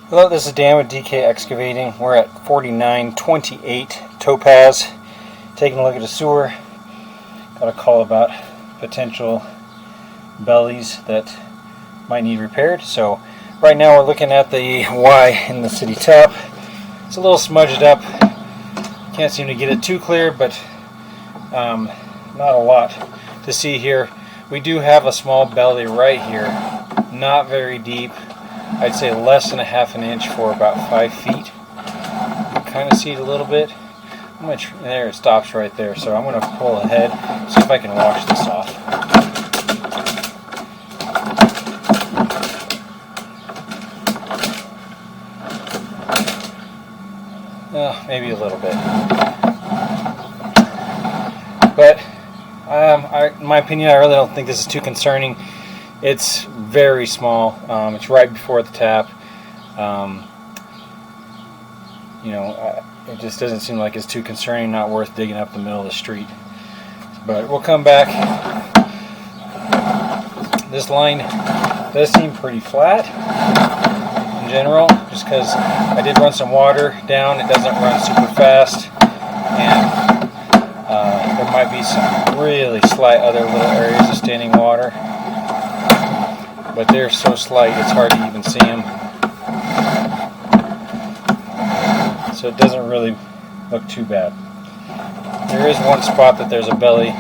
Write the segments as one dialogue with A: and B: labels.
A: Hello, this is Dan with DK Excavating. We're at 4928 Topaz, taking a look at the sewer. Got a call about potential bellies that might need repaired. So right now we're looking at the Y in the city tap. It's a little smudged up. Can't seem to get it too clear, but not a lot to see here. We do have a small belly right here, not very deep. I'd say less than a half an inch for about 5 feet. You can kind of see it a little bit. There, it stops right there. So I'm going to pull ahead, see if I can wash this off. Maybe a little bit. But in my opinion, I really don't think this is too concerning. It's very small. It's right before the tap. It just doesn't seem like it's too concerning, not worth digging up the middle of the street. But we'll come back. This line does seem pretty flat in general, just because I did run some water down. It doesn't run super fast, and there might be some really slight other little areas of standing water. But they're so slight it's hard to even see them. So it doesn't really look too bad. There is one spot that there's a belly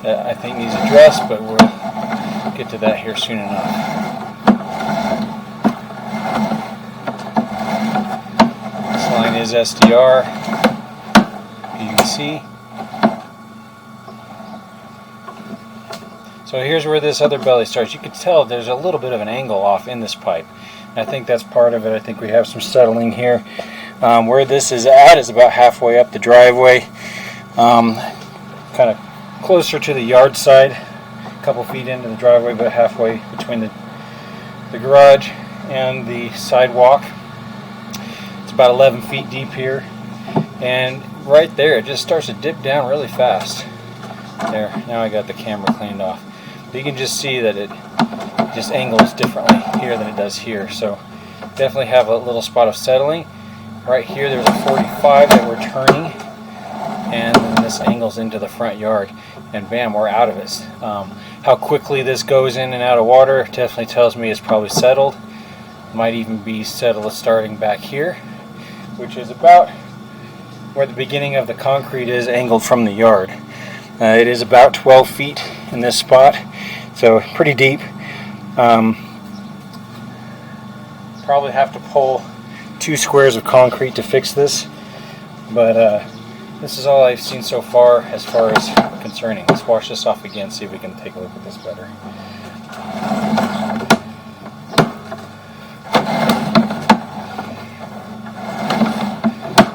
A: that I think needs addressed, but we'll get to that here soon enough. This line is SDR, PVC. So here's where this other belly starts. You can tell there's a little bit of an angle off in this pipe. And I think that's part of it. I think we have some settling here. Where this is at is about halfway up the driveway. Kind of closer to the yard side. A couple feet into the driveway, but halfway between the garage and the sidewalk. It's about 11 feet deep here. And right there, it just starts to dip down really fast. There, now I got the camera cleaned off. But you can just see that it just angles differently here than it does here. So definitely have a little spot of settling. Right here there's a 45 that we're turning, and then this angles into the front yard, and bam, we're out of it. How quickly this goes in and out of water definitely tells me it's probably settled. Might even be settled starting back here, which is about where the beginning of the concrete is angled from the yard. It is about 12 feet in this spot, so pretty deep. Probably have to pull 2 squares of concrete to fix this, but this is all I've seen so far as concerning. Let's wash this off again, see if we can take a look at this better.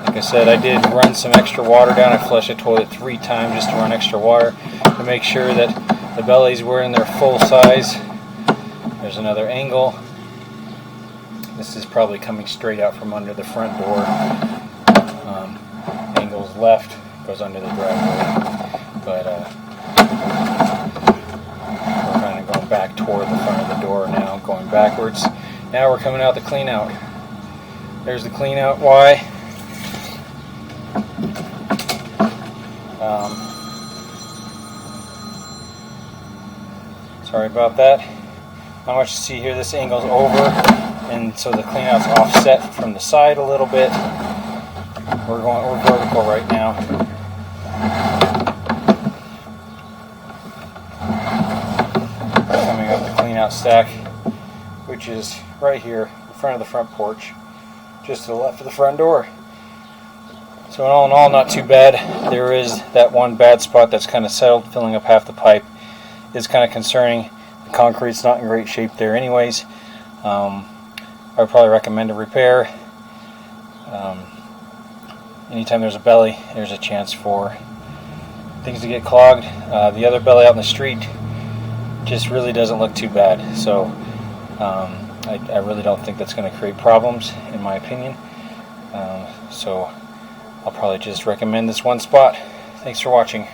A: Like I said, I did run some extra water down. I flushed the toilet 3 times just to run extra water to make sure that the bellies were in their full size. There's another angle. This is probably coming straight out from under the front door. Angles left, goes under the driveway. But we're kind of going back toward the front of the door now, going backwards. Now we're coming out the clean out. There's the clean out Y. Sorry about that. Not much to see here. This angle's over, and so the clean out's offset from the side a little bit. We're vertical right now. Coming up the clean out stack, which is right here in front of the front porch, just to the left of the front door. So all in all, not too bad. There is that one bad spot that's kind of settled, filling up half the pipe. It's kind of concerning. The concrete's not in great shape there anyways. I would probably recommend a repair. Anytime there's a belly, there's a chance for things to get clogged. The other belly out in the street just really doesn't look too bad. So I really don't think that's going to create problems, in my opinion. So I'll probably just recommend this one spot. Thanks for watching.